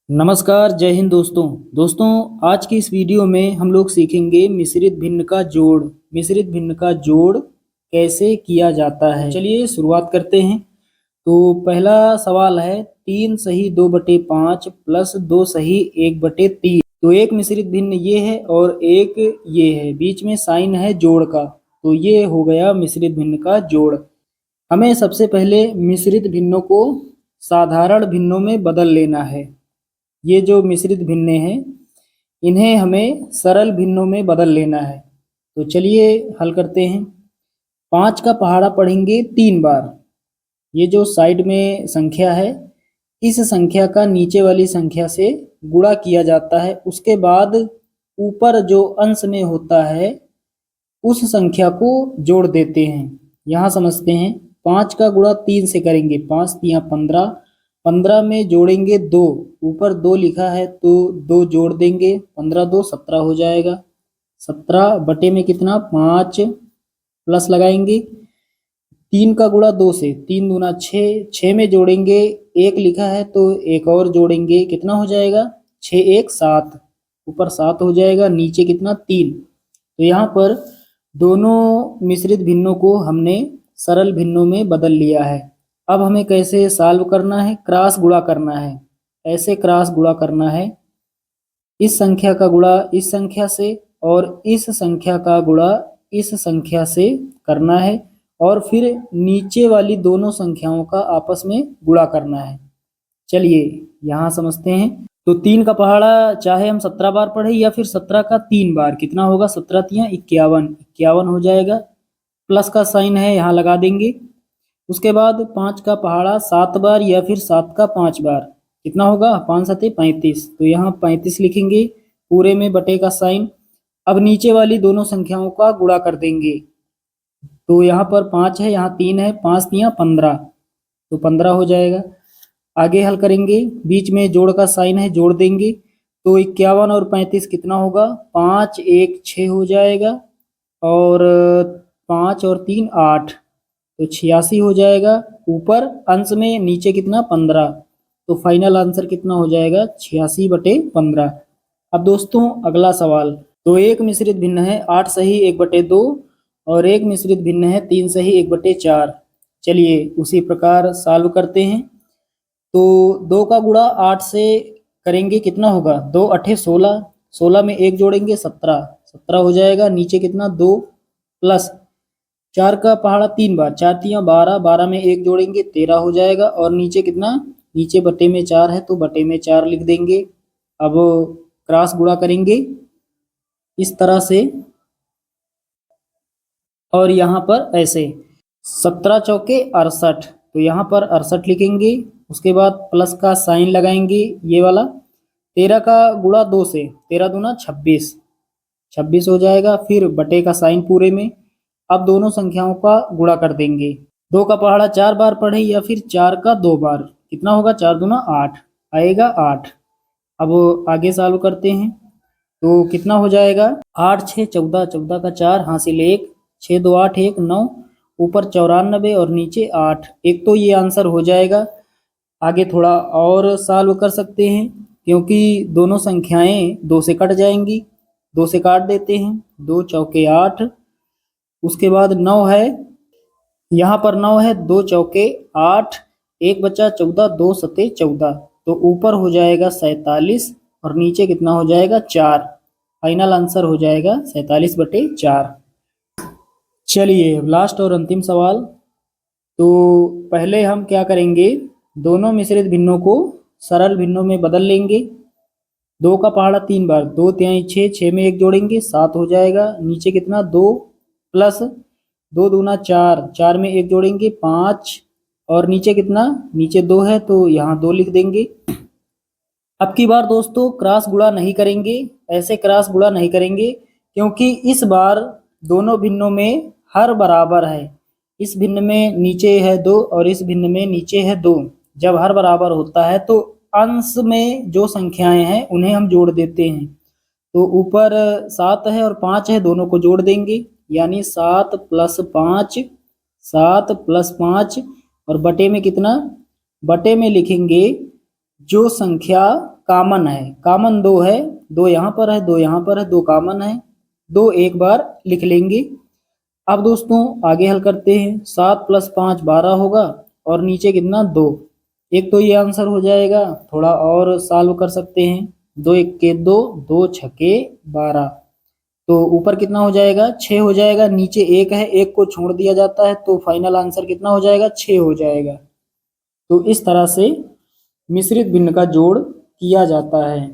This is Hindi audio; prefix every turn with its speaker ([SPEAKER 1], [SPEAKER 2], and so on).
[SPEAKER 1] नमस्कार, जय हिंद दोस्तों। आज की इस वीडियो में हम लोग सीखेंगे मिश्रित भिन्न का जोड़। मिश्रित भिन्न का जोड़ कैसे किया जाता है, चलिए शुरुआत करते हैं। तो पहला सवाल है 3 सही 2/5 प्लस 2 सही 1/3। तो एक मिश्रित भिन्न ये है और एक ये है, बीच में साइन है जोड़ का, तो ये हो गया मिश्रित भिन्न का जोड़। हमें सबसे पहले मिश्रित भिन्नों को साधारण भिन्नों में बदल लेना है। ये जो मिश्रित भिन्ने हैं इन्हें हमें सरल भिन्नों में बदल लेना है। तो चलिए हल करते हैं। 5 का पहाड़ा पढ़ेंगे 3 बार। ये जो साइड में संख्या है, इस संख्या का नीचे वाली संख्या से गुणा किया जाता है। उसके बाद ऊपर जो अंश में होता है उस संख्या को जोड़ देते हैं। यहाँ समझते हैं। 5 का गुणा 3 से करेंगे, 5 तिया 15, 15 में जोड़ेंगे 2, ऊपर 2 लिखा है तो 2 जोड़ देंगे, 15 2 17 हो जाएगा। 17 बटे में कितना 5 प्लस लगाएंगे। 3 का गुणा 2 से, 3 दूना 6, 6 में जोड़ेंगे 1 लिखा है तो एक और जोड़ेंगे, कितना हो जाएगा 6 1 7, ऊपर 7 हो जाएगा, नीचे कितना 3। तो यहाँ पर दोनों मिश्रित भिन्नों को हमने सरल भिन्नों में बदल लिया है। अब हमें कैसे सॉल्व करना है, क्रॉस गुणा करना है। ऐसे क्रॉस गुणा करना है, इस संख्या का गुणा इस संख्या से और इस संख्या का गुणा इस संख्या से करना है, और फिर नीचे वाली दोनों संख्याओं का आपस में गुणा करना है। चलिए यहाँ समझते हैं। तो 3 का पहाड़ा चाहे हम 17 बार पढ़े या फिर 17 का 3 बार, कितना होगा 17 तिया 51, 51 हो जाएगा। प्लस का साइन है यहाँ लगा देंगे। उसके बाद 5 का पहाड़ा 7 बार या फिर 7 का 5 बार, कितना होगा 5 7 35, तो यहाँ 35 लिखेंगे, पूरे में बटे का साइन। अब नीचे वाली दोनों संख्याओं का गुणा कर देंगे। तो यहाँ पर 5 है, यहाँ 3 है, 5 तिया 15, तो 15 हो जाएगा। आगे हल करेंगे, बीच में जोड़ का साइन है, जोड़ देंगे। तो 51 और 35 कितना होगा 5 1 6 हो जाएगा, और 5 और 3 8, तो 86 हो जाएगा। ऊपर अंश में नीचे कितना 15, तो फाइनल आंसर कितना हो जाएगा 86/15। अब दोस्तों अगला सवाल। तो एक मिश्रित भिन्न है 8 सही 1/2 और एक मिश्रित भिन्न है 3 सही 1/4। चलिए उसी प्रकार सॉल्व करते हैं। तो 2 का गुणा 8 से करेंगे, कितना होगा 2 8 16, 16 में 1 जोड़ेंगे 17, 17 हो जाएगा। नीचे कितना 2 प्लस 4 का पहाड़ा 3 बार, 4 तिया 12, 12 में 1 जोड़ेंगे 13 हो जाएगा। और नीचे कितना, नीचे बटे में 4 है तो बटे में 4 लिख देंगे। अब क्रॉस गुणा करेंगे इस तरह से, और यहाँ पर ऐसे 17 चौके 68, तो यहाँ पर 68 लिखेंगे। उसके बाद प्लस का साइन लगाएंगे ये वाला। 13 का गुणा 2 से, 13 दूना 26, 26 हो जाएगा। फिर बटे का साइन पूरे में। अब दोनों संख्याओं का गुणा कर देंगे। 2 का पहाड़ा 4 बार पढ़े या फिर 4 का 2 बार, कितना होगा 4 दूना 8 आएगा 8। अब आगे सॉल्व करते हैं। तो कितना हो जाएगा 8 6 14, 14 का 4 हासिल 1, 6 2 8 1 9, ऊपर 94 और नीचे 8, एक तो ये आंसर हो जाएगा। आगे थोड़ा और सॉल्व कर सकते हैं, क्योंकि दोनों संख्याएं 2 से कट जाएंगी। 2 से काट देते हैं, 2 चौके 8। उसके बाद 9 है, यहाँ पर 9 है, 2 चौके 8, 1 बचा 14, 2 सते 14, तो ऊपर हो जाएगा 47 और नीचे कितना हो जाएगा 4। फाइनल आंसर हो जाएगा 47/4। चलिए लास्ट और अंतिम सवाल। तो पहले हम क्या करेंगे, दोनों मिश्रित भिन्नों को सरल भिन्नों में बदल लेंगे। 2 का पहाड़ा 3 बार, 2 तिहाई 6, 6 में 1 जोड़ेंगे 7 हो जाएगा। नीचे कितना 2 प्लस 2 दूना 4, 4 में 1 जोड़ेंगे 5, और नीचे कितना, नीचे 2 है तो यहाँ 2 लिख देंगे। अब की बार दोस्तों क्रॉस गुणा नहीं करेंगे, ऐसे क्रॉस गुणा नहीं करेंगे, क्योंकि इस बार दोनों भिन्नों में हर बराबर है। इस भिन्न में नीचे है 2 और इस भिन्न में नीचे है 2। जब हर बराबर होता है तो अंश में जो संख्याएं हैं उन्हें हम जोड़ देते हैं। तो ऊपर 7 है और 5 है, दोनों को जोड़ देंगे, यानी 7 + 5, 7 + 5, और बटे में कितना, बटे में लिखेंगे जो संख्या कॉमन है, कॉमन 2 है, 2 यहाँ पर है, 2 यहाँ पर है, 2 कॉमन है, 2 एक बार लिख लेंगे। अब दोस्तों आगे हल करते हैं। 7 + 5 12 होगा और नीचे कितना 2। एक तो ये आंसर हो जाएगा, थोड़ा और सॉल्व कर सकते हैं। 2 1 2, 2 6 12, तो ऊपर कितना हो जाएगा 6 हो जाएगा, नीचे 1 है, 1 को छोड़ दिया जाता है तो फाइनल आंसर कितना हो जाएगा 6 हो जाएगा। तो इस तरह से मिश्रित भिन्न का जोड़ किया जाता है।